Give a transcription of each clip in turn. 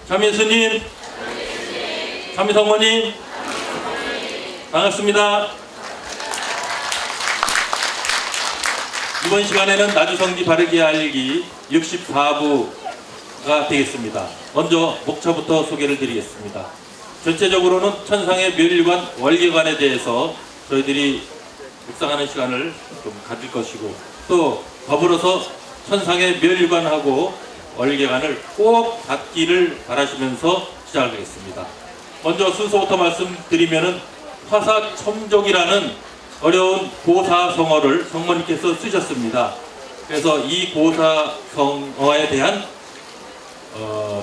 참예수님, 참예성모님, 반갑습니다. 이번 시간에는 나주성지 바르게 알기 64부가 되겠습니다. 먼저 목차부터 소개를 드리겠습니다. 전체적으로는 천상의 묘일관 월계관에 대해서 저희들이 묵상하는 시간을 좀 가질 것이고, 또 더불어서 천상의 묘일관하고 월계관을 꼭 갖기를 바라시면서 시작하겠습니다. 먼저 순서부터 말씀드리면은 화사첨족이라는 어려운 고사성어를 성모님께서 쓰셨습니다. 그래서 이 고사성어에 대한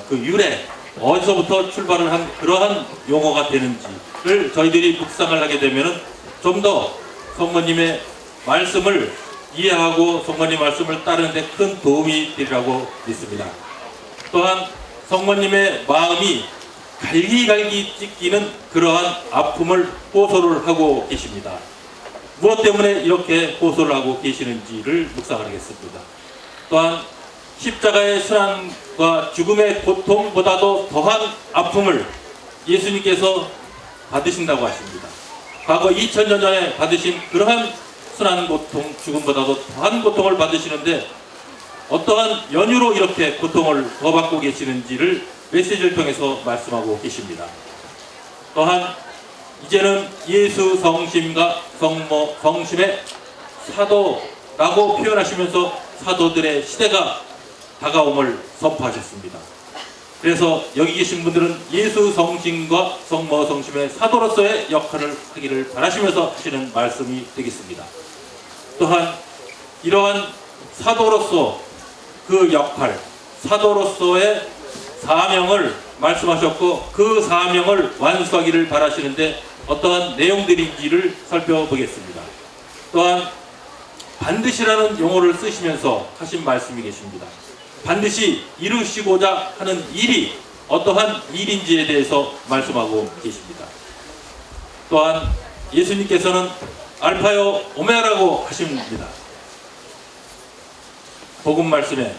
그 유래, 어디서부터 출발을 한 그러한 용어가 되는지를 저희들이 묵상을 하게 되면은 좀 더 성모님의 말씀을 이해하고 성모님 말씀을 따르는데 큰 도움이 되리라고 믿습니다. 또한 성모님의 마음이 갈기갈기 찢기는 그러한 아픔을 호소를 하고 계십니다. 무엇 때문에 이렇게 호소를 하고 계시는지를 묵상하겠습니다. 또한 십자가의 순환과 죽음의 고통보다도 더한 아픔을 예수님께서 받으신다고 하십니다. 과거 2000년 전에 받으신 그러한 순환 고통, 죽음보다도 더한 고통을 받으시는데 어떠한 연유로 이렇게 고통을 더 받고 계시는지를 메시지를 통해서 말씀하고 계십니다. 또한 이제는 예수 성심과 성심의 사도라고 표현하시면서 사도들의 시대가 다가옴을 선포하셨습니다. 그래서 여기 계신 분들은 예수 성심과 성심의 사도로서의 역할을 하기를 바라시면서 하시는 말씀이 되겠습니다. 또한 이러한 사도로서 그 역할, 사도로서의 사명을 말씀하셨고 그 사명을 완수하기를 바라시는데 어떠한 내용들인지를 살펴보겠습니다. 또한 반드시라는 용어를 쓰시면서 하신 말씀이 계십니다. 반드시 이루시고자 하는 일이 어떠한 일인지에 대해서 말씀하고 계십니다. 또한 예수님께서는 알파요 오메가라고 하십니다. 복음 말씀에,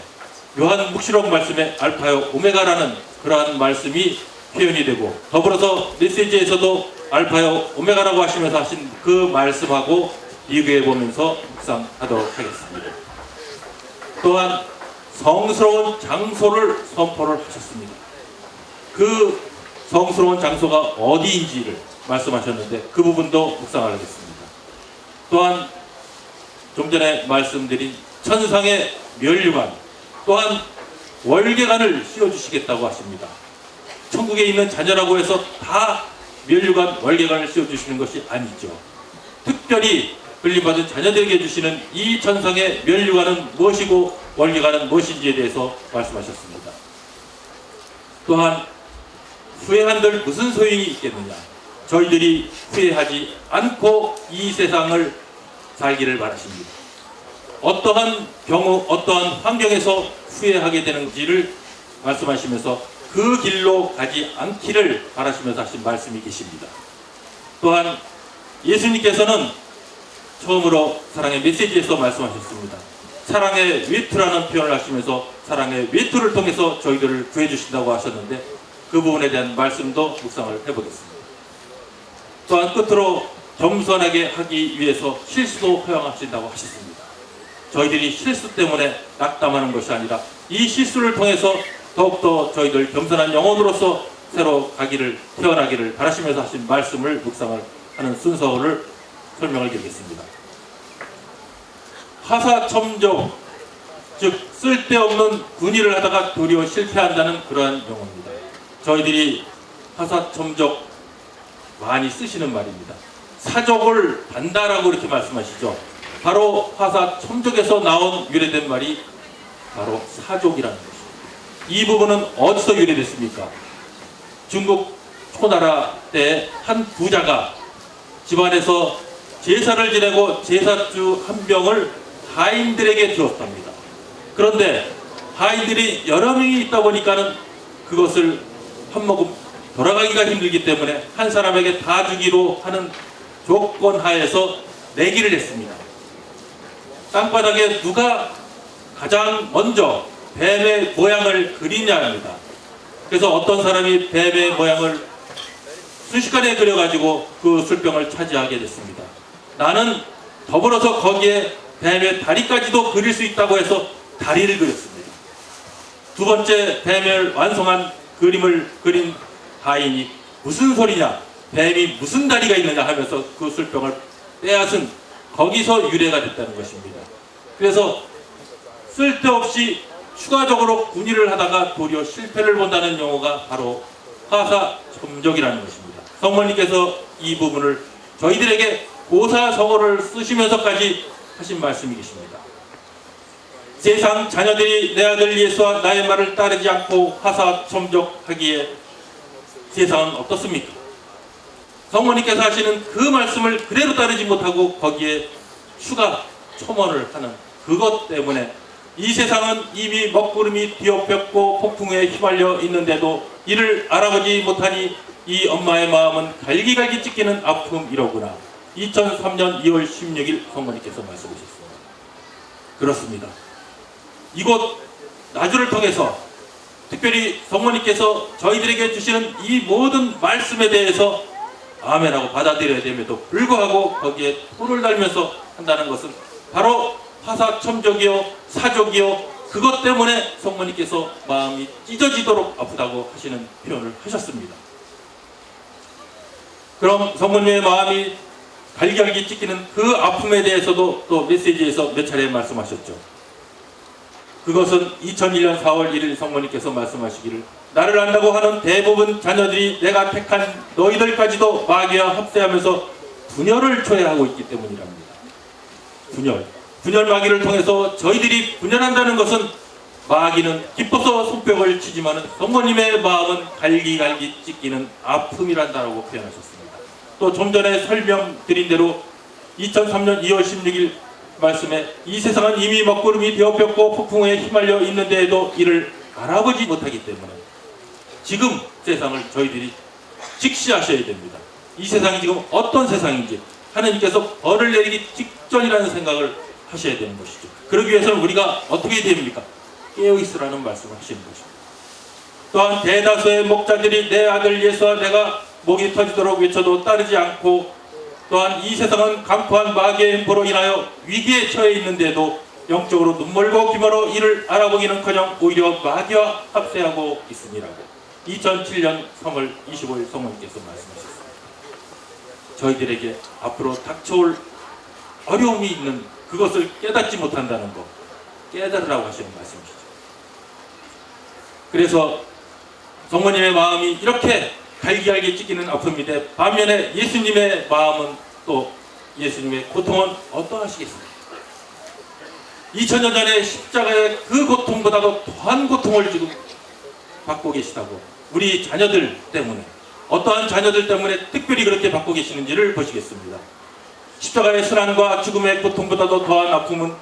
요한 묵시록 말씀에 알파요 오메가라는 그러한 말씀이 표현이 되고, 더불어서 메시지에서도 알파요 오메가라고 하시면서 하신 그 말씀하고 비교해 보면서 묵상하도록 하겠습니다. 또한 성스러운 장소를 선포를 하셨습니다. 그 성스러운 장소가 어디인지를 말씀하셨는데 그 부분도 묵상하겠습니다. 또한 좀 전에 말씀드린 천상의 멸류관, 또한 월계관을 씌워주시겠다고 하십니다. 천국에 있는 자녀라고 해서 다 멸류관, 월계관을 씌워주시는 것이 아니죠. 특별히 불림받은 자녀들에게 주시는 이 천상의 멸류관은 무엇이고 월계관은 무엇인지에 대해서 말씀하셨습니다. 또한 후회한들 무슨 소용이 있겠느냐, 저희들이 후회하지 않고 이 세상을 살기를 바라십니다. 어떠한 경우 어떠한 환경에서 후회하게 되는지를 말씀하시면서 그 길로 가지 않기를 바라시면서 하신 말씀이 계십니다. 또한 예수님께서는 처음으로 사랑의 메시지에서 말씀하셨습니다. 사랑의 외투라는 표현을 하시면서 사랑의 외투를 통해서 저희들을 구해주신다고 하셨는데 그 부분에 대한 말씀도 묵상을 해보겠습니다. 또한 끝으로 겸손하게 하기 위해서 실수도 허용하신다고 하셨습니다. 저희들이 실수 때문에 낙담하는 것이 아니라 이 실수를 통해서 더욱더 저희들 겸손한 영혼으로서 새로 태어나기를 바라시면서 하신 말씀을 묵상을 하는 순서를 설명을 드리겠습니다. 화사첨족, 즉 쓸데없는 군의를 하다가 도리어 실패한다는 그러한 용어입니다. 저희들이 화사첨족 많이 쓰시는 말입니다. 사족을 반다라고 이렇게 말씀하시죠. 바로 화사첨족에서 나온 유래된 말이 바로 사족이라는 것입니다. 이 부분은 어디서 유래됐습니까? 중국 초나라 때 한 부자가 집안에서 제사를 지내고 제사주 한 병을 하인들에게 주었답니다. 그런데 하인들이 여러 명이 있다 보니까는 그것을 한 모금 돌아가기가 힘들기 때문에 한 사람에게 다 주기로 하는 조건 하에서 내기를 했습니다. 땅바닥에 누가 가장 먼저 뱀의 모양을 그리냐입니다. 그래서 어떤 사람이 뱀의 모양을 순식간에 그려가지고 그 술병을 차지하게 됐습니다. 나는 더불어서 거기에 뱀의 다리까지도 그릴 수 있다고 해서 다리를 그렸습니다. 두 번째 뱀을 완성한 그림을 그린 하인이 무슨 소리냐, 뱀이 무슨 다리가 있느냐 하면서 그 술병을 빼앗은, 거기서 유래가 됐다는 것입니다. 그래서 쓸데없이 추가적으로 군의를 하다가 도리어 실패를 본다는 용어가 바로 화사첨적이라는 것입니다. 성모님께서 이 부분을 저희들에게 고사성어를 쓰시면서까지 하신 말씀이 계십니다. 세상 자녀들이 내 아들 예수와 나의 말을 따르지 않고 화사첨적하기에 세상은 어떻습니까? 성모님께서 하시는 그 말씀을 그대로 따르지 못하고 거기에 추가 첨언을 하는 그것 때문에 이 세상은 이미 먹구름이 뒤엎였고 폭풍에 휘말려 있는데도 이를 알아보지 못하니 이 엄마의 마음은 갈기갈기 찢기는 아픔이로구나. 2003년 2월 16일 성모님께서 말씀하셨습니다. 그렇습니다. 이곳 나주를 통해서 특별히 성모님께서 저희들에게 주시는 이 모든 말씀에 대해서 아멘하고 받아들여야 됨에도 불구하고 거기에 토를 달면서 한다는 것은 바로 화사첨적이요 사족이요, 그것 때문에 성모님께서 마음이 찢어지도록 아프다고 하시는 표현을 하셨습니다. 그럼 성모님의 마음이 갈기갈기 찢기는 그 아픔에 대해서도 또 메시지에서 몇 차례 말씀하셨죠. 그것은 2001년 4월 1일 성모님께서 말씀하시기를 나를 안다고 하는 대부분 자녀들이 내가 택한 너희들까지도 마귀와 합세하면서 분열을 초래하고 있기 때문이랍니다. 분열 마귀를 통해서 저희들이 분열한다는 것은 마귀는 기뻐서 손뼉을 치지만 성모님의 마음은 갈기갈기 찢기는 아픔이란다라고 표현하셨습니다. 또 좀 전에 설명드린 대로 2003년 2월 16일 말씀에 이 세상은 이미 먹구름이 뒤엎였고 폭풍에 휘말려 있는데도 이를 알아보지 못하기 때문에 지금 세상을 저희들이 직시하셔야 됩니다. 이 세상이 지금 어떤 세상인지 하나님께서 벌을 내리기 직전이라는 생각을 하셔야 되는 것이죠. 그러기 위해서는 우리가 어떻게 됩니까? 깨어있으라는 말씀을 하시는 것입니다. 또한 대다수의 목자들이 내 아들 예수와 내가 목이 터지도록 외쳐도 따르지 않고, 또한 이 세상은 강포한 마귀의 힘으로 인하여 위기에 처해 있는데도 영적으로 눈멀고 귀멀어 이를 알아보기는커녕 오히려 마귀와 합세하고 있으니라고 2007년 3월 25일 성모님께서 말씀하셨습니다. 저희들에게 앞으로 닥쳐올 어려움이 있는 그것을 깨닫지 못한다는 것, 깨달으라고 하시는 말씀이시죠. 그래서 성모님의 마음이 이렇게 갈기갈기 찢기는 아픔인데 반면에 예수님의 마음은, 또 예수님의 고통은 어떠하시겠습니까? 2000년 전에 십자가의 그 고통보다도 더한 고통을 지금 받고 계시다고, 우리 자녀들 때문에, 어떠한 자녀들 때문에 특별히 그렇게 받고 계시는지를 보시겠습니다. 십자가의 순환과 죽음의 고통보다도 더한 아픔은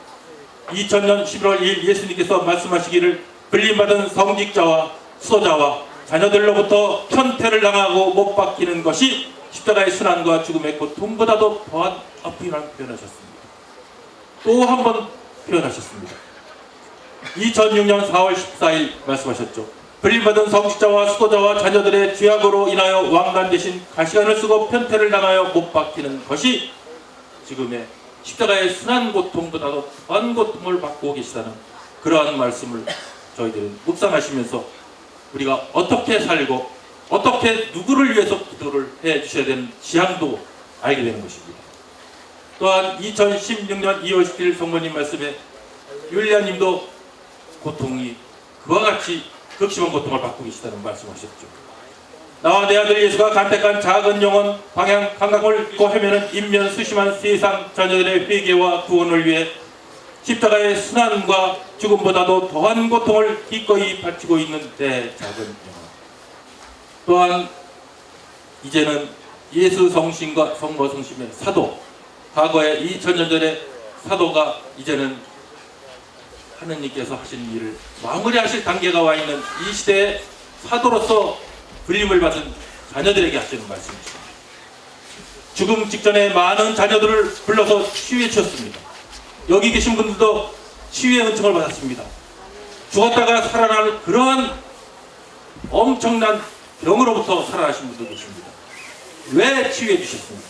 2000년 11월 2일 예수님께서 말씀하시기를 불림받은 성직자와 수도자와 자녀들로부터 편퇴를 당하고 못 박히는 것이 십자가의 순환과 죽음의 고통보다도 더한 아픔이라는 표현하셨습니다. 또 한 번 표현하셨습니다. 2006년 4월 14일 말씀하셨죠. 불림받은 성직자와 수도자와 자녀들의 죄악으로 인하여 왕관 대신 가시관을 쓰고 편퇴를 당하여 못 박히는 것이 지금의 십자가의 순환 고통보다도 더한 고통을 받고 계시다는 그러한 말씀을 저희들은 묵상하시면서 우리가 어떻게 살고 어떻게 누구를 위해서 기도를 해 주셔야 되는 지향도 알게 되는 것입니다. 또한 2016년 2월 10일 성모님 말씀에 율리아님도 고통이 그와 같이 극심한 고통을 받고 계시다는 말씀하셨죠. 나와 내 아들 예수가 간택한 작은 영혼 방향 감각을 잃고 헤매는 인면 수심한 세상 자녀들의 회개와 구원을 위해 십자가의 순환과 죽음보다도 더한 고통을 기꺼이 바치고 있는 내 작은 영혼. 또한 이제는 예수 성신과 성모 성심의 사도, 과거에 2000년 전에 사도가 이제는 하느님께서 하신 일을 마무리하실 단계가 와 있는 이 시대의 사도로서 불림을 받은 자녀들에게 하시는 말씀이십니다. 죽음 직전에 많은 자녀들을 불러서 치유해 주셨습니다. 여기 계신 분들도 치유의 은총을 받았습니다. 죽었다가 살아나는 그러한 엄청난 병으로부터 살아나신 분도 계십니다. 왜 치유해 주셨습니까?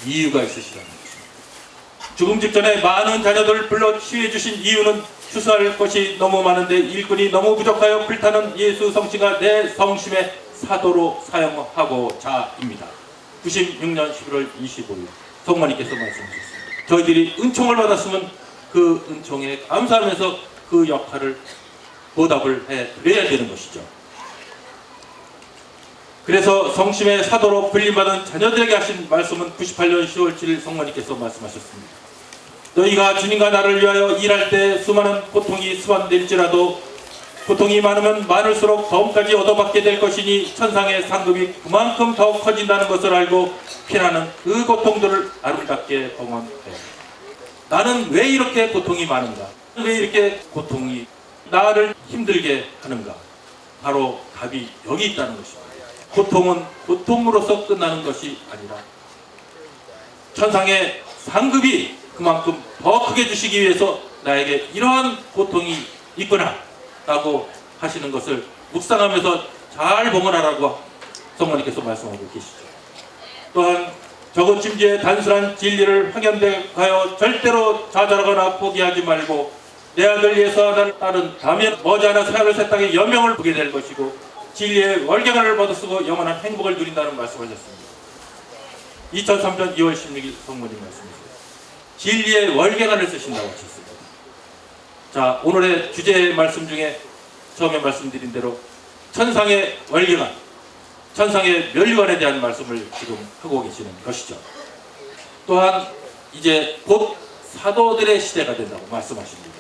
이유가 있으시다는 것입니다. 죽음 직전에 많은 자녀들을 불러 치유해 주신 이유는 추수할 것이 너무 많은데 일꾼이 너무 부족하여 불타는 예수 성씨가 내 성심의 사도로 사용하고자입니다. 96년 11월 25일 성모님께서 말씀하셨습니다. 저희들이 은총을 받았으면 그 은총에 감사하면서 그 역할을 보답을 해드려야 되는 것이죠. 그래서 성심의 사도로 불림받은 자녀들에게 하신 말씀은 98년 10월 7일 성모님께서 말씀하셨습니다. 너희가 주님과 나를 위하여 일할 때 수많은 고통이 수반될지라도 고통이 많으면 많을수록 더움까지 얻어받게 될 것이니 천상의 상급이 그만큼 더 커진다는 것을 알고 피나는 그 고통들을 아름답게 봉헌해. 나는 왜 이렇게 고통이 많은가? 왜 이렇게 고통이 나를 힘들게 하는가? 바로 답이 여기 있다는 것입니다. 고통은 고통으로서 끝나는 것이 아니라 천상의 상급이 그만큼 더 크게 주시기 위해서 나에게 이러한 고통이 있구나 라고 하시는 것을 묵상하면서 잘 봉헌하라고 성모님께서 말씀하고 계시죠. 또한 적은 침지의 단순한 진리를 확연하여 절대로 좌절하거나 포기하지 말고 내 아들 예수와 딸은 다면 머지않아 새하늘 새 땅의 연명을 보게 될 것이고 진리의 월경을 얻어쓰고 영원한 행복을 누린다는 말씀하셨습니다. 2003년 2월 16일 성모님 말씀이세요. 진리의 월경을 쓰신다고 하셨습니다. 자, 오늘의 주제 말씀 중에 처음에 말씀드린 대로 천상의 월경한, 천상의 멸류관에 대한 말씀을 지금 하고 계시는 것이죠. 또한 이제 곧 사도들의 시대가 된다고 말씀하십니다.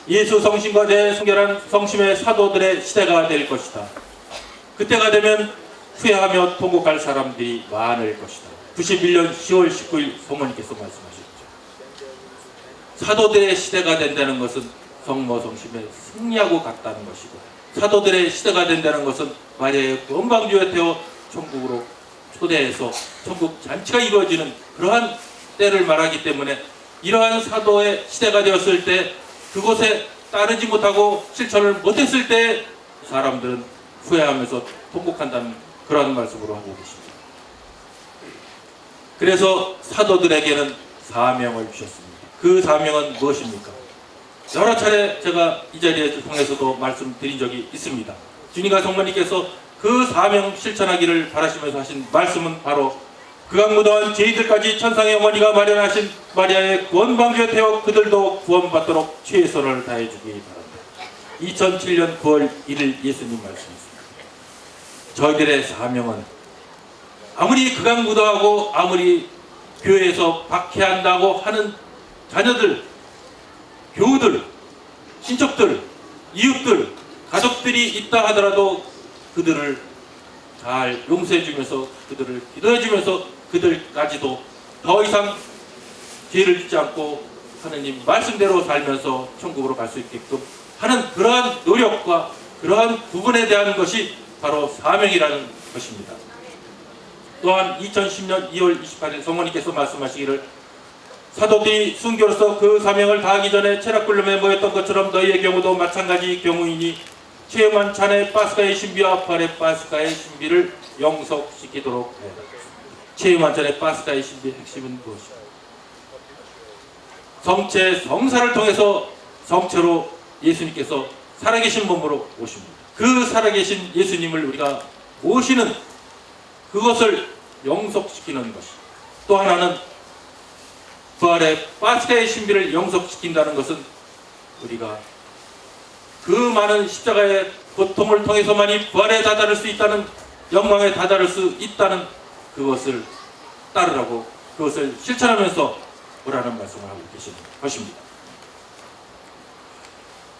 예수 성심과 대순결한 성심의 사도들의 시대가 될 것이다. 그때가 되면 후회하며 통곡할 사람들이 많을 것이다. 91년 10월 19일 성모님께서 말씀하셨죠. 사도들의 시대가 된다는 것은 성모 성심의 승리하고 같다는 것이고 사도들의 시대가 된다는 것은 마리아의 구원방주에 태워 천국으로 초대해서 천국 잔치가 이루어지는 그러한 때를 말하기 때문에 이러한 사도의 시대가 되었을 때 그곳에 따르지 못하고 실천을 못했을 때 사람들은 후회하면서 통곡한다는 그러한 말씀으로 하고 계십니다. 그래서 사도들에게는 사명을 주셨습니다. 그 사명은 무엇입니까? 여러 차례 제가 이 자리에 통해서도 말씀드린 적이 있습니다. 주님과 성모님께서 그 사명 실천하기를 바라시면서 하신 말씀은 바로 극악무도한 죄인들까지 천상의 어머니가 마련하신 마리아의 구원방주에 태워 그들도 구원받도록 최선을 다해주기 바랍니다. 2007년 9월 1일 예수님 말씀이십니다. 저희들의 사명은 아무리 극악무도하고 아무리 교회에서 박해한다고 하는 자녀들, 교우들, 친척들, 이웃들, 가족들이 있다 하더라도 그들을 잘 용서해주면서 그들을 기도해주면서 그들까지도 더 이상 죄를 짓지 않고 하느님 말씀대로 살면서 천국으로 갈 수 있게끔 하는 그러한 노력과 그러한 부분에 대한 것이 바로 사명이라는 것입니다. 또한 2010년 2월 28일 성모님께서 말씀하시기를 사도들이 순교로서 그 사명을 다하기 전에 체력굴름에 모였던 것처럼 너희의 경우도 마찬가지 경우이니 체험한 찬의 파스가의 신비와 부활의 파스가의 신비를 영속시키도록 해라. 체험한 찬의 파스가의 신비의 핵심은 무엇입니까? 성체 성사를 통해서 성체로 예수님께서 살아계신 몸으로 오십니다. 그 살아계신 예수님을 우리가 모시는 그것을 영속시키는 것이 또 하나는 부활의 파스가의 신비를 영속시킨다는 것은 우리가 그 많은 십자가의 고통을 통해서만이 부활에 다다를 수 있다는 영광에 다다를 수 있다는 그것을 따르라고 그것을 실천하면서 오라는 말씀을 하고 계시는 것입니다.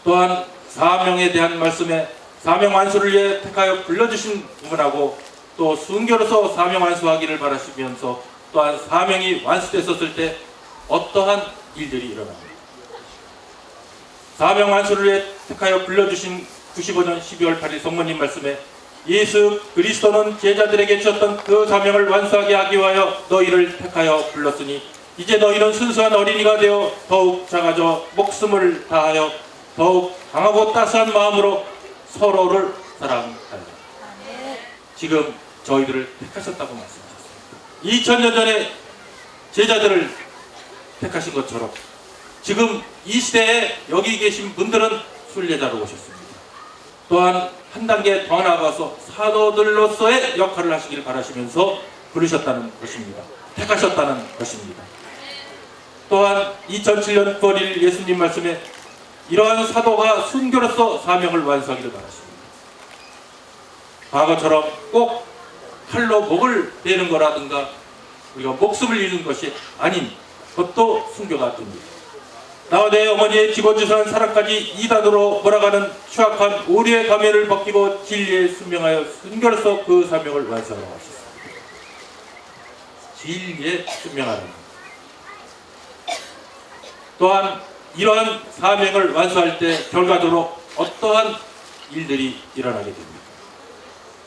또한 사명에 대한 말씀에 사명 완수를 위해 택하여 불러주신 부분하고 또 순교로서 사명 완수하기를 바라시면서 또한 사명이 완수됐었을 때 어떠한 일들이 일어납니다. 사명 완수를 위해 택하여 불러주신 95년 12월 8일 성모님 말씀에 예수 그리스도는 제자들에게 주셨던 그 사명을 완수하게 하기 위하여 너희를 택하여 불렀으니 이제 너희는 순수한 어린이가 되어 더욱 작아져 목숨을 다하여 더욱 강하고 따스한 마음으로 서로를 사랑하라. 지금 저희들을 택하셨다고 말씀하셨습니다. 2000년 전에 제자들을 택하신 것처럼 지금 이 시대에 여기 계신 분들은 순례자로 오셨습니다. 또한 한 단계 더 나아가서 사도들로서의 역할을 하시길 바라시면서 부르셨다는 것입니다. 택하셨다는 것입니다. 또한 2007년 9월 1일 예수님 말씀에 이러한 사도가 순교로서 사명을 완수하기를 바라십니다. 과거처럼 꼭 칼로 목을 베는 거라든가 우리가 목숨을 잃는 것이 아닌 그것도 순교가 됩니다. 나와 내 어머니의 기고지선한 사랑까지 이단으로 몰아가는 추악한 오류의 가면을 벗기고 진리에 순명하여 순교로서 그 사명을 완수하라고 하셨습니다. 진리에 순명하라는 또한 이러한 사명을 완수할 때 결과적으로 어떠한 일들이 일어나게 됩니다.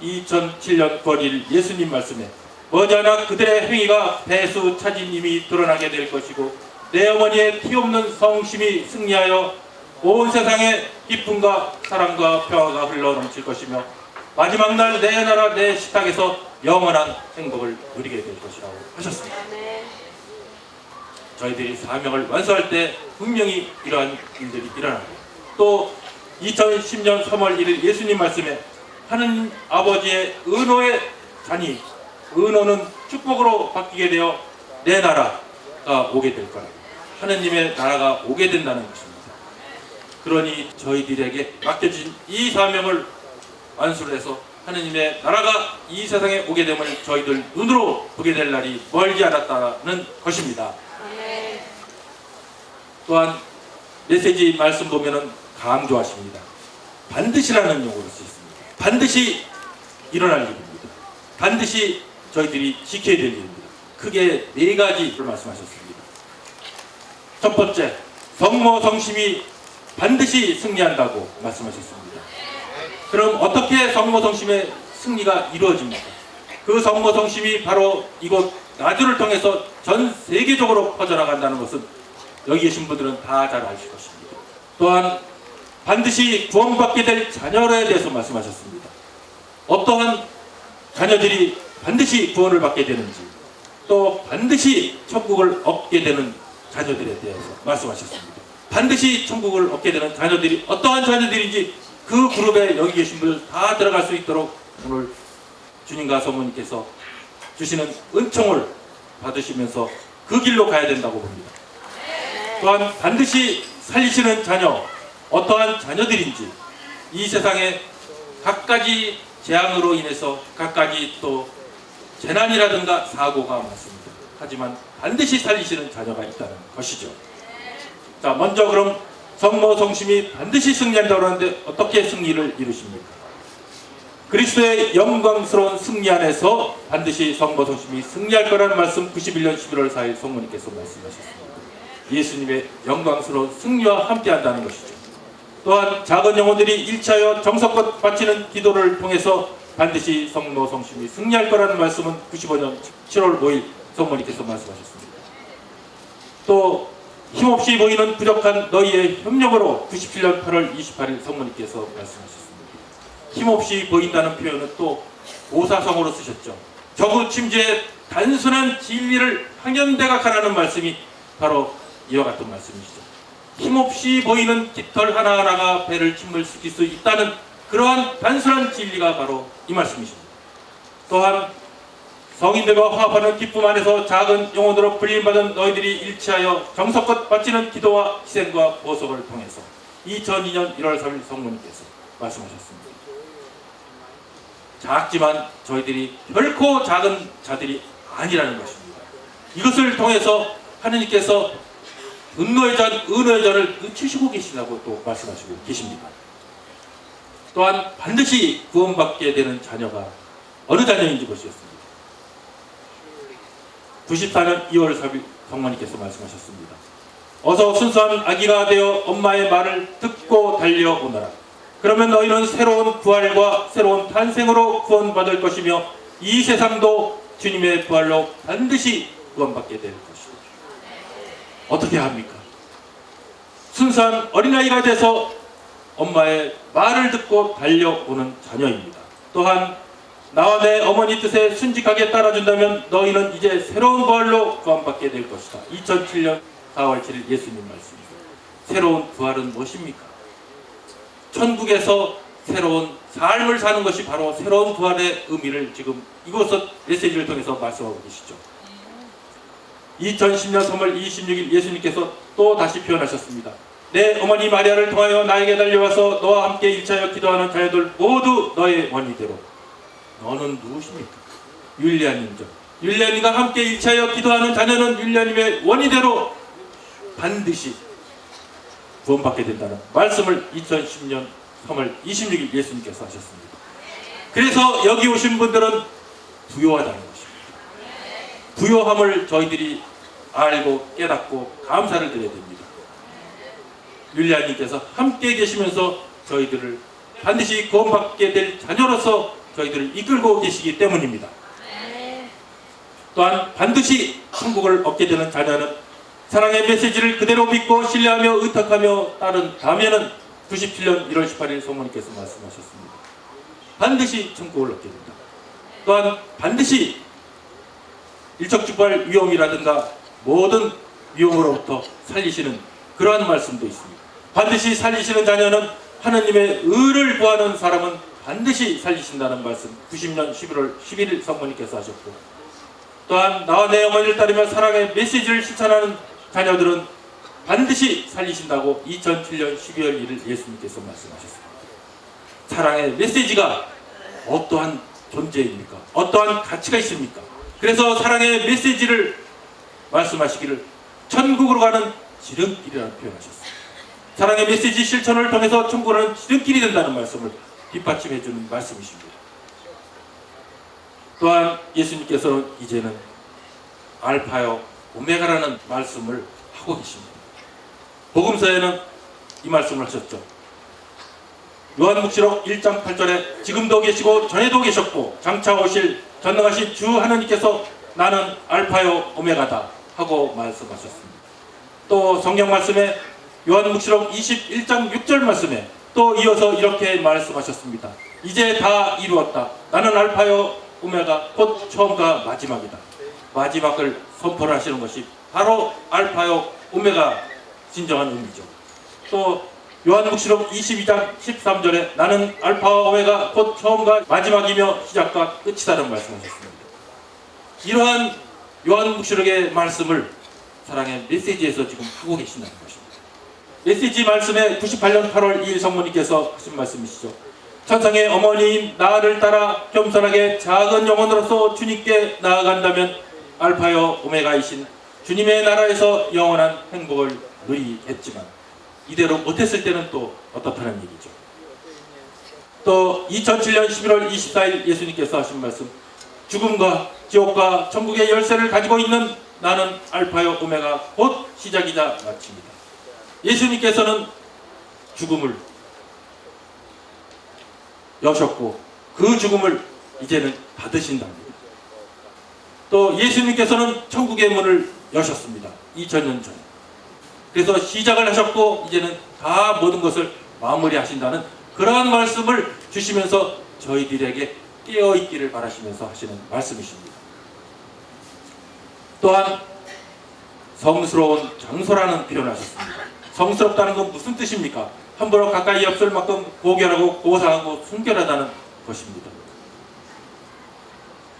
2007년 9월 1일 예수님 말씀에 머지않아 그들의 행위가 배수 차진임이 드러나게 될 것이고 내 어머니의 티없는 성심이 승리하여 온 세상에 기쁨과 사랑과 평화가 흘러넘칠 것이며 마지막 날 내 나라 내 식탁에서 영원한 행복을 누리게 될 것이라고 하셨습니다. 저희들이 사명을 완수할 때 분명히 이러한 일들이 일어나고 또 2010년 3월 1일 예수님 말씀에 하느님 아버지의 은호의 자니 은호는 축복으로 바뀌게 되어 내 나라가 오게 될 거라. 하느님의 나라가 오게 된다는 것입니다. 그러니 저희들에게 맡겨진 이 사명을 완수를 해서 하느님의 나라가 이 세상에 오게 되면 저희들 눈으로 보게 될 날이 멀지 않았다는 것입니다. 또한 메시지 말씀 보면은 강조하십니다. 반드시라는 용어를 쓰셨습니다. 반드시 일어날 일입니다. 반드시 저희들이 지켜야 될 일입니다. 크게 4가지를 말씀하셨습니다. 첫 번째, 성모성심이 반드시 승리한다고 말씀하셨습니다. 그럼 어떻게 성모성심의 승리가 이루어집니까? 그 성모성심이 바로 이곳 라디오를 통해서 전 세계적으로 퍼져나간다는 것은 여기 계신 분들은 다 잘 아실 것입니다. 또한 반드시 구원받게 될 자녀에 대해서 말씀하셨습니다. 어떠한 자녀들이 반드시 구원을 받게 되는지 또 반드시 천국을 얻게 되는 자녀들에 대해서 말씀하셨습니다. 반드시 천국을 얻게 되는 자녀들이 어떠한 자녀들인지 그 그룹에 여기 계신 분들 다 들어갈 수 있도록 오늘 주님과 성모님께서 주시는 은총을 받으시면서 그 길로 가야 된다고 봅니다. 또한 반드시 살리시는 자녀, 어떠한 자녀들인지 이 세상에 각가지 재앙으로 인해서 각가지 또 재난이라든가 사고가 많습니다. 하지만 반드시 살리시는 자녀가 있다는 것이죠. 자, 먼저 그럼 성모성심이 반드시 승리한다고 하는데 어떻게 승리를 이루십니까? 그리스도의 영광스러운 승리 안에서 반드시 성모성심이 승리할 거라는 말씀 91년 11월 4일 성모님께서 말씀하셨습니다. 예수님의 영광스러운 승리와 함께한다는 것이죠. 또한 작은 영혼들이 일차여 정성껏 바치는 기도를 통해서 반드시 성모성심이 승리할 거라는 말씀은 95년 7월 5일 성모님께서 말씀하셨습니다. 또 힘없이 보이는 부족한 너희의 협력으로 97년 8월 28일 성모님께서 말씀하셨습니다. 힘없이 보인다는 표현은 또 오사성어로 쓰셨죠. 저구 침지의 단순한 진리를 확연대각하라는 말씀이 바로 이와 같은 말씀이시죠. 힘없이 보이는 깃털 하나하나가 배를 침몰시킬 수 있다는 그러한 단순한 진리가 바로 이 말씀이십니다. 또한 성인들과 화합하는 기쁨 안에서 작은 영혼으로 불림받은 너희들이 일치하여 정성껏 바치는 기도와 희생과 보석을 통해서 2002년 1월 3일 성모님께서 말씀하셨습니다. 작지만 저희들이 결코 작은 자들이 아니라는 것입니다. 이것을 통해서 하느님께서 은노의 전, 은혜의 전을 늦추시고 계시다고 또 말씀하시고 계십니다. 또한 반드시 구원받게 되는 자녀가 어느 자녀인지 보시겠습니다. 94년 2월 4일 성모님께서 말씀하셨습니다. 어서 순수한 아기가 되어 엄마의 말을 듣고 달려오너라. 그러면 너희는 새로운 부활과 새로운 탄생으로 구원받을 것이며 이 세상도 주님의 부활로 반드시 구원받게 될 것이다. 어떻게 합니까? 순수한 어린아이가 돼서 엄마의 말을 듣고 달려오는 자녀입니다. 또한 나와 내 어머니 뜻에 순직하게 따라준다면 너희는 이제 새로운 부활로 구원받게 될 것이다. 2007년 4월 7일 예수님 말씀입니다. 새로운 부활은 무엇입니까? 천국에서 새로운 삶을 사는 것이 바로 새로운 부활의 의미를 지금 이곳서 메시지를 통해서 말씀하고 계시죠. 2010년 3월 26일 예수님께서 또 다시 표현하셨습니다. 내 어머니 마리아를 통하여 나에게 달려와서 너와 함께 일차여 기도하는 자녀들 모두 너의 원이대로. 너는 누구십니까? 율리아님이죠. 율리아님과 함께 일차여 기도하는 자녀는 율리아님의 원이대로 반드시 구원받게 된다는 말씀을 2010년 3월 26일 예수님께서 하셨습니다. 그래서 여기 오신 분들은 부요하다는 것입니다. 부요함을 저희들이 알고 깨닫고 감사를 드려야 됩니다. 율리아님께서 함께 계시면서 저희들을 반드시 구원받게 될 자녀로서 저희들을 이끌고 계시기 때문입니다. 또한 반드시 천국을 얻게 되는 자녀는 사랑의 메시지를 그대로 믿고 신뢰하며 의탁하며 따른다면은 97년 1월 18일 성모님께서 말씀하셨습니다. 반드시 천국을 얻게 된다. 또한 반드시 일척주발 위험이라든가 모든 위험으로부터 살리시는 그러한 말씀도 있습니다. 반드시 살리시는 자녀는 하나님의 의를 구하는 사람은 반드시 살리신다는 말씀 90년 11월 11일 성모님께서 하셨고, 또한 나와 내 어머니를 따르며 사랑의 메시지를 실천하는 자녀들은 반드시 살리신다고 2007년 12월 1일 예수님께서 말씀하셨습니다. 사랑의 메시지가 어떠한 존재입니까? 어떠한 가치가 있습니까? 그래서 사랑의 메시지를 말씀하시기를 천국으로 가는 지름길이라는 표현하셨습니다. 사랑의 메시지 실천을 통해서 천국으로 가는 지름길이 된다는 말씀을 뒷받침해 주는 말씀이십니다. 또한 예수님께서는 이제는 알파요 오메가라는 말씀을 하고 계십니다. 복음서에는 이 말씀을 하셨죠. 요한묵시록 1장 8절에 지금도 계시고 전에도 계셨고 장차 오실 전능하신 주 하나님께서 나는 알파요 오메가다 하고 말씀하셨습니다. 또 성경 말씀에 요한묵시록 21장 6절 말씀에 또 이어서 이렇게 말씀하셨습니다. 이제 다 이루었다. 나는 알파요 오메가 곧 처음과 마지막이다. 마지막을 선포를 하시는 것이 바로 알파요 오메가 진정한 의미죠. 또 요한묵시록 22장 13절에 나는 알파와 오메가 곧 처음과 마지막이며 시작과 끝이다라는 말씀하셨습니다. 이러한 요한묵시록의 말씀을 사랑의 메시지에서 지금 하고 계신다는 것입니다. 메시지 말씀에 98년 8월 2일 성모님께서 하신 말씀이시죠. 천상의 어머니인 나를 따라 겸손하게 작은 영혼으로서 주님께 나아간다면 알파요 오메가이신 주님의 나라에서 영원한 행복을 누리겠지만 이대로 못했을 때는 또 어떻다는 얘기죠. 또 2007년 11월 24일 예수님께서 하신 말씀, 죽음과 지옥과 천국의 열쇠를 가지고 있는 나는 알파요 오메가 곧 시작이자 마칩니다. 예수님께서는 죽음을 여셨고 그 죽음을 이제는 받으신답니다. 또 예수님께서는 천국의 문을 여셨습니다. 2000년 전에. 그래서 시작을 하셨고 이제는 다 모든 것을 마무리하신다는 그러한 말씀을 주시면서 저희들에게 깨어있기를 바라시면서 하시는 말씀이십니다. 또한 성스러운 장소라는 표현을 하셨습니다. 성스럽다는 건 무슨 뜻입니까? 함부로 가까이 없을 만큼 고결하고 고상하고 순결하다는 것입니다.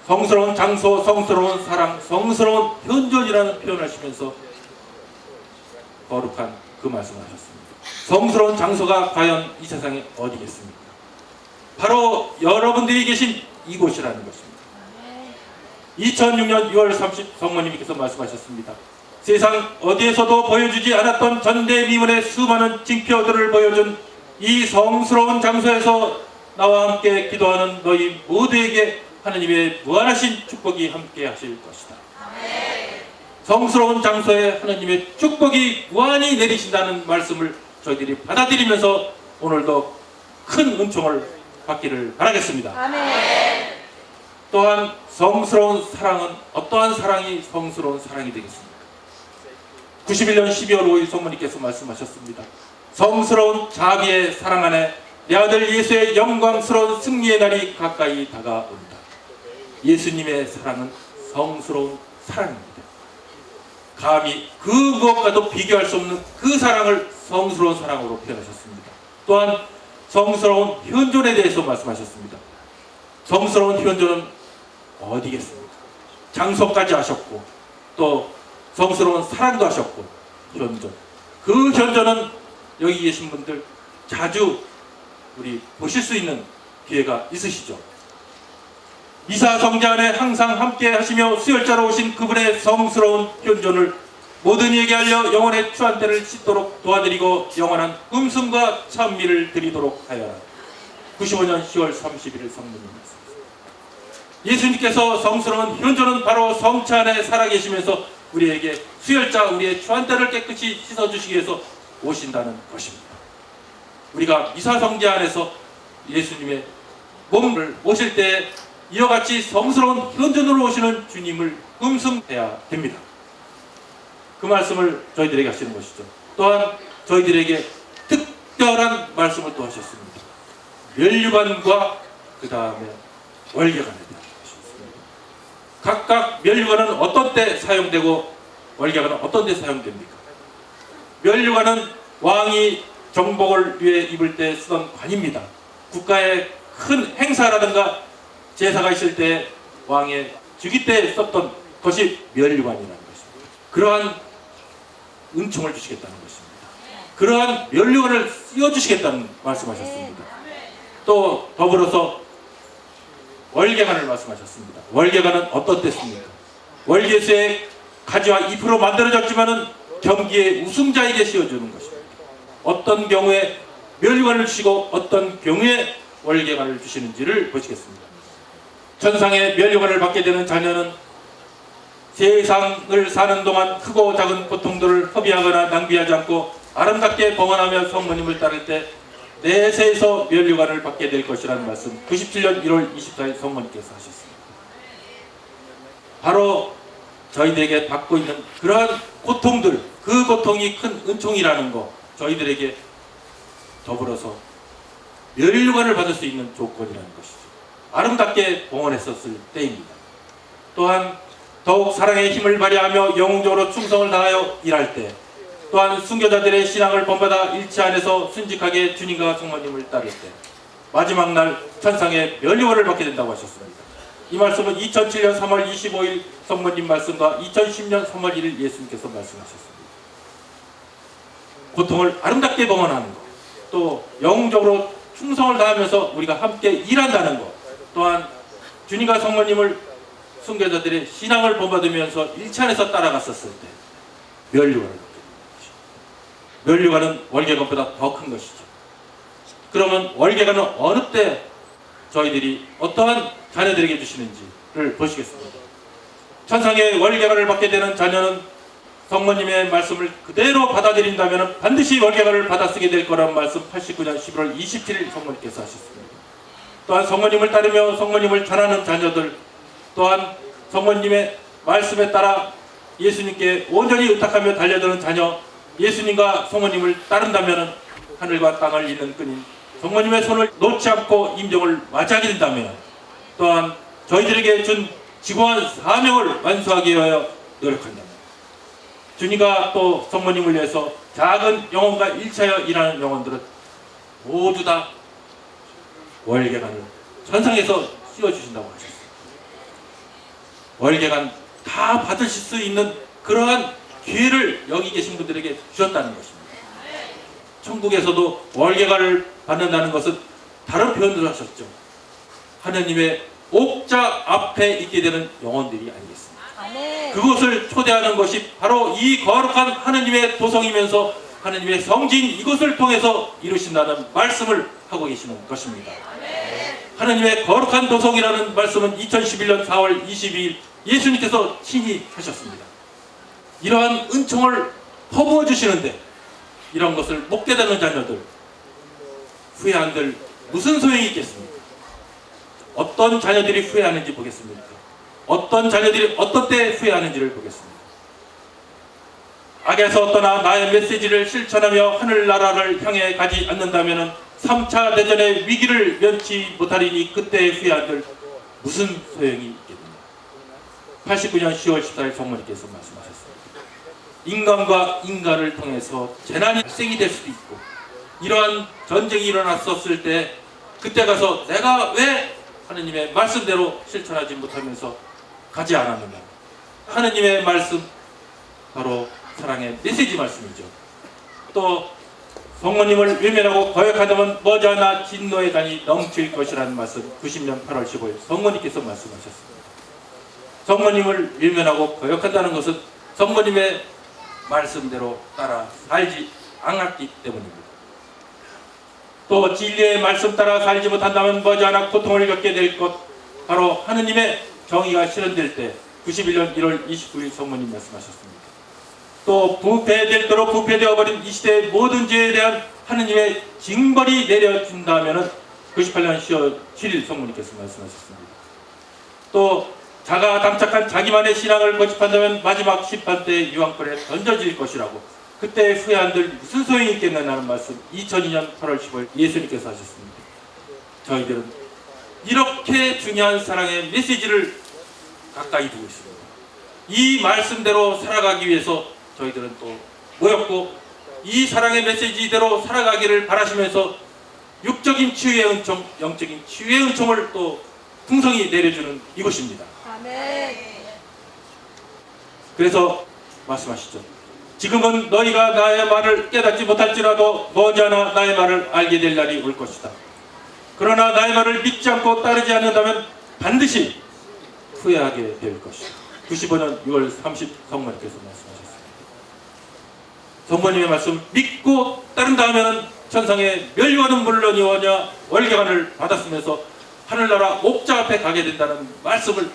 성스러운 장소, 성스러운 사랑, 성스러운 현존이라는 표현을 하시면서 거룩한 그 말씀을 하셨습니다. 성스러운 장소가 과연 이 세상에 어디겠습니까? 바로 여러분들이 계신 이곳이라는 것입니다. 2006년 6월 30일 성모님께서 말씀하셨습니다. 세상 어디에서도 보여주지 않았던 전대미문의 수많은 징표들을 보여준 이 성스러운 장소에서 나와 함께 기도하는 너희 모두에게 하나님의 무한하신 축복이 함께 하실 것이다. 성스러운 장소에 하나님의 축복이 무한히 내리신다는 말씀을 저희들이 받아들이면서 오늘도 큰 은총을 받기를 바라겠습니다. 아멘. 또한 성스러운 사랑은 어떠한 사랑이 성스러운 사랑이 되겠습니까? 91년 12월 5일 성모님께서 말씀하셨습니다. 성스러운 자비의 사랑 안에 내 아들 예수의 영광스러운 승리의 날이 가까이 다가온다. 예수님의 사랑은 성스러운 사랑입니다. 감히 그 무엇과도 비교할 수 없는 그 사랑을 성스러운 사랑으로 표현하셨습니다. 또한 성스러운 현존에 대해서 말씀하셨습니다. 성스러운 현존은 어디겠습니까? 장소까지 하셨고 또 성스러운 사랑도 하셨고 현존. 그 현존은 여기 계신 분들 자주 우리 보실 수 있는 기회가 있으시죠. 미사 성자 안에 항상 함께 하시며 수혈자로 오신 그분의 성스러운 현존을 모든 이에게 알려 영혼의 추한때를 씻도록 도와드리고 영원한 음성과 찬미를 드리도록 하여라. 95년 10월 31일 성모님 말씀. 예수님께서 성스러운 현존은 바로 성차 안에 살아계시면서 우리에게 수혈자 우리의 추한때를 깨끗이 씻어주시기 위해서 오신다는 것입니다. 우리가 미사 성자 안에서 예수님의 몸을 모실 때 이와 같이 성스러운 현존으로 오시는 주님을 음성해야 됩니다. 그 말씀을 저희들에게 하시는 것이죠. 또한 저희들에게 특별한 말씀을 또 하셨습니다. 멸류관과 그 다음에 월계관에 대한 것이었습니다. 각각 멸류관은 어떤 때 사용되고 월계관은 어떤 때 사용됩니까? 멸류관은 왕이 정복을 위해 입을 때 쓰던 관입니다. 국가의 큰 행사라든가 제사가 있을 때 왕의 즉위 때 썼던 것이 멸류관이라는 것입니다. 그러한 은총을 주시겠다는 것입니다. 그러한 멸류관을 씌워주시겠다는 말씀하셨습니다. 또 더불어서 월계관을 말씀하셨습니다. 월계관은 어떤 때입니까? 월계수의 가지와 잎으로 만들어졌지만은 경기의 우승자에게 씌워주는 것입니다. 어떤 경우에 멸류관을 주시고 어떤 경우에 월계관을 주시는지를 보시겠습니다. 천상의 멸류관을 받게 되는 자녀는 세상을 사는 동안 크고 작은 고통들을 허비하거나 낭비하지 않고 아름답게 봉헌하며 성모님을 따를 때 내세에서 멸류관을 받게 될 것이라는 말씀 97년 1월 24일 성모님께서 하셨습니다. 바로 저희들에게 받고 있는 그러한 고통들, 그 고통이 큰 은총이라는 거 저희들에게 더불어서 멸류관을 받을 수 있는 조건이라는 것이죠. 아름답게 봉헌했었을 때입니다. 또한 더욱 사랑의 힘을 발휘하며 영웅적으로 충성을 다하여 일할 때, 또한 순교자들의 신앙을 본받아 일치 안에서 순직하게 주님과 성모님을 따를 때 마지막 날 천상의 멸류관을 받게 된다고 하셨습니다. 이 말씀은 2007년 3월 25일 성모님 말씀과 2010년 3월 1일 예수님께서 말씀하셨습니다. 고통을 아름답게 봉헌하는 것, 또 영웅적으로 충성을 다하면서 우리가 함께 일한다는 것, 또한 주님과 성모님을 순교자들의 신앙을 본받으면서 일치 안에서 따라갔었을 때 멸류관을 받게 되는 것이죠. 멸류관은 월계관보다 더 큰 것이죠. 그러면 월계관은 어느 때 저희들이 어떠한 자녀들에게 주시는지를 보시겠습니다. 천상의 월계관을 받게 되는 자녀는 성모님의 말씀을 그대로 받아들인다면 반드시 월계관을 받아쓰게 될 거라는 말씀 89년 11월 27일 성모님께서 하셨습니다. 또한 성모님을 따르며 성모님을 전하는 자녀들, 또한 성모님의 말씀에 따라 예수님께 온전히 의탁하며 달려드는 자녀, 예수님과 성모님을 따른다면 하늘과 땅을 잇는 끈인 성모님의 손을 놓지 않고 임종을 맞이하게 된다면, 또한 저희들에게 준 지고한 사명을 완수하기 위하여 노력한다면, 주님과 또 성모님을 위해서 작은 영혼과 일차여 일하는 영혼들은 모두 다 월계관을 천상에서 씌워주신다고 하셨습니다. 월계관 다 받으실 수 있는 그러한 기회를 여기 계신 분들에게 주셨다는 것입니다. 천국에서도 월계관을 받는다는 것은 다른 표현을 하셨죠. 하느님의 옥자 앞에 있게 되는 영혼들이 아니겠습니까? 그것을 초대하는 것이 바로 이 거룩한 하느님의 도성이면서 하느님의 성지인 이곳을 통해서 이루신다는 말씀을 하고 계시는 것입니다. 하느님의 거룩한 도성이라는 말씀은 2011년 4월 22일 예수님께서 친히 하셨습니다. 이러한 은총을 퍼부어 주시는데 이런 것을 못 깨닫는 자녀들, 후회 안 될 무슨 소용이 있겠습니까? 어떤 자녀들이 후회하는지 보겠습니까? 어떤 자녀들이 어떤 때 후회하는지를 보겠습니다. 악에서 떠나 나의 메시지를 실천하며 하늘나라를 향해 가지 않는다면 3차 대전의 위기를 면치 못하리니 그때의 후회한들 무슨 소용이 있겠느냐. 89년 10월 14일 성모님께서 말씀하셨습니다. 인간과 인간을 통해서 재난이 발생이 될 수도 있고, 이러한 전쟁이 일어났었을 때 그때 가서 내가 왜 하느님의 말씀대로 실천하지 못하면서 가지 않았느냐. 하느님의 말씀, 바로 사랑의 메시지 말씀이죠. 또 성모님을 외면하고 거역하다면 머지않아 진노의 잔이 넘칠 것이라는 말씀, 90년 8월 15일 성모님께서 말씀하셨습니다. 성모님을 외면하고 거역한다는 것은 성모님의 말씀대로 따라 살지 않았기 때문입니다. 또 진리의 말씀 따라 살지 못한다면 머지않아 고통을 겪게 될 것, 바로 하느님의 정의가 실현될 때 91년 1월 29일 성모님 말씀하셨습니다. 또 부패될 대로 부패되어 버린 이 시대의 모든 죄에 대한 하느님의 징벌이 내려진다면 98년 10월 7일 성모님께서 말씀하셨습니다. 또 자가 담착한 자기만의 신앙을 고집한다면 마지막 심판 때 유황불에 던져질 것이라고, 그때 후회한들 무슨 소용이 있겠느냐는 말씀, 2002년 8월 15일 예수님께서 하셨습니다. 저희들은 이렇게 중요한 사랑의 메시지를 가까이 두고 있습니다. 이 말씀대로 살아가기 위해서 저희들은 또 모였고, 이 사랑의 메시지대로 살아가기를 바라시면서 육적인 치유의 은총, 영적인 치유의 은총을 또 풍성히 내려주는 이곳입니다. 아멘. 그래서 말씀하시죠. 지금은 너희가 나의 말을 깨닫지 못할지라도 머지않아 나의 말을 알게 될 날이 올 것이다. 그러나 나의 말을 믿지 않고 따르지 않는다면 반드시 후회하게 될 것이다. 95년 6월 30 성모님께서 말씀하셨습니다. 성모님의 말씀 믿고 따른다 하면 천상의 멸류관은 물론이오냐 월계관을 받았으면서 하늘나라 목자 앞에 가게 된다는 말씀을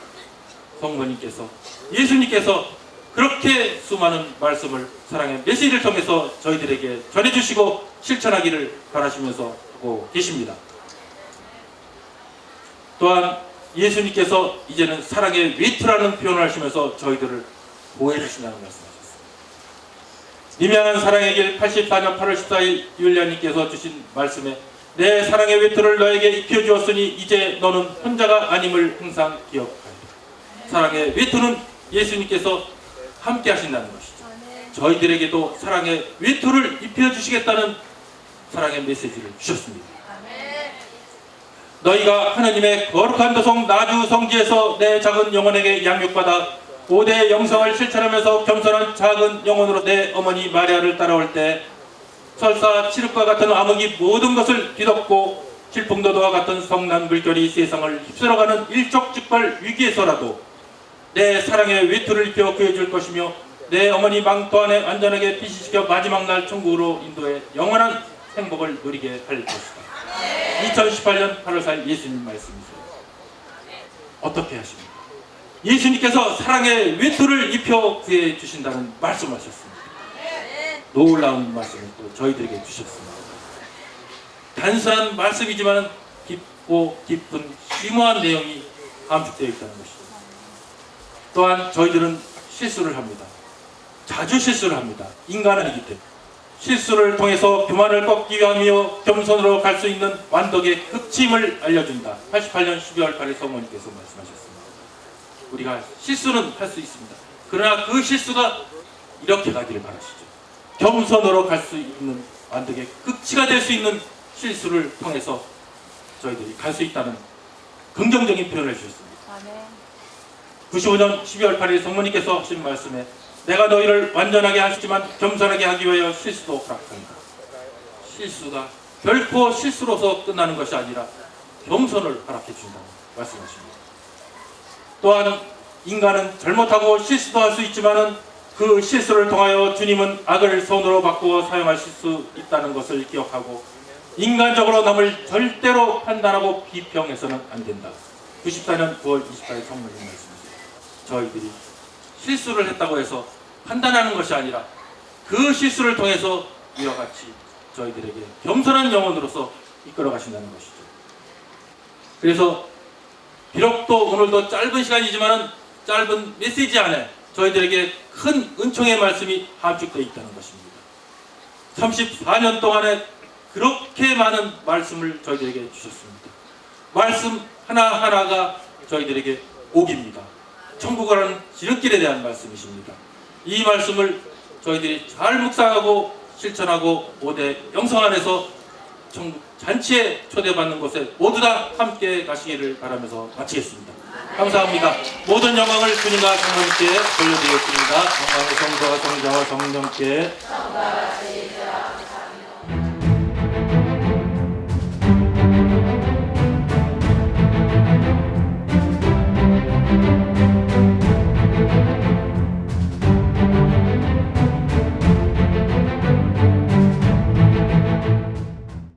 성모님께서, 예수님께서 그렇게 수많은 말씀을 사랑의 메시지를 통해서 저희들에게 전해주시고 실천하기를 바라시면서 하고 계십니다. 또한 예수님께서 이제는 사랑의 외투라는 표현을 하시면서 저희들을 보호해 주신다는 말씀하셨습니다. 미명한 사랑의 길 84년 8월 14일 율리아님께서 주신 말씀에 내 사랑의 외투를 너에게 입혀주었으니 이제 너는 혼자가 아님을 항상 기억하라. 사랑의 외투는 예수님께서 함께 하신다는 것이죠. 저희들에게도 사랑의 외투를 입혀주시겠다는 사랑의 메시지를 주셨습니다. 너희가 하느님의 거룩한 도성 나주 성지에서 내 작은 영혼에게 양육받아 5대 영성을 실천하면서 겸손한 작은 영혼으로 내 어머니 마리아를 따라올 때 설사 칠흑과 같은 암흑이 모든 것을 뒤덮고 질풍노도와 같은 성난 물결이 세상을 휩쓸어가는 일촉즉발 위기에서라도 내 사랑의 외투를 입혀 구해줄 것이며 내 어머니 망토 안에 안전하게 피시시켜 마지막 날 천국으로 인도해 영원한 행복을 누리게 할 것이다. 2018년 8월 4일 예수님 말씀이세요. 어떻게 하십니까? 예수님께서 사랑의 외투를 입혀 구해 주신다는 말씀하셨습니다. 놀라운 말씀을 또 저희들에게 주셨습니다. 단순한 말씀이지만 깊고 깊은 심오한 내용이 함축되어 있다는 것이죠. 또한 저희들은 실수를 합니다. 자주 실수를 합니다. 인간은 아니기 때문에. 실수를 통해서 교만을 꺾기 위하며 겸손으로 갈 수 있는 완덕의 극침을 알려준다. 88년 12월 8일 성모님께서 말씀하셨습니다. 우리가 실수는 할 수 있습니다. 그러나 그 실수가 이렇게 가기를 바라시죠. 겸손으로 갈 수 있는 완덕의 극치가 될 수 있는 실수를 통해서 저희들이 갈 수 있다는 긍정적인 표현을 주셨습니다. 95년 12월 8일 성모님께서 하신 말씀에 내가 너희를 완전하게 하시지만 겸손하게 하기 위하여 실수도 허락한다. 실수가 결코 실수로서 끝나는 것이 아니라 겸손을 허락해 준다고 말씀하십니다. 또한 인간은 잘못하고 실수도 할 수 있지만 그 실수를 통하여 주님은 악을 선으로 바꾸어 사용하실 수 있다는 것을 기억하고 인간적으로 남을 절대로 판단하고 비평해서는 안 된다. 94년 9월 28일 성모님 말씀이세요. 저희들이 실수를 했다고 해서 판단하는 것이 아니라 그 실수를 통해서 이와 같이 저희들에게 겸손한 영혼으로서 이끌어 가신다는 것이죠. 그래서 비록도 오늘도 짧은 시간이지만 짧은 메시지 안에 저희들에게 큰 은총의 말씀이 함축되어 있다는 것입니다. 34년 동안에 그렇게 많은 말씀을 저희들에게 주셨습니다. 말씀 하나하나가 저희들에게 복입니다. 천국을 하는 지름길에 대한 말씀이십니다. 이 말씀을 저희들이 잘 묵상하고 실천하고 5대 영성 안에서 천국 잔치에 초대받는 곳에 모두 다 함께 가시기를 바라면서 마치겠습니다. 감사합니다. 모든 영광을 주님과 성령께 돌려드리겠습니다. 영광의 성도와 성자와 성령께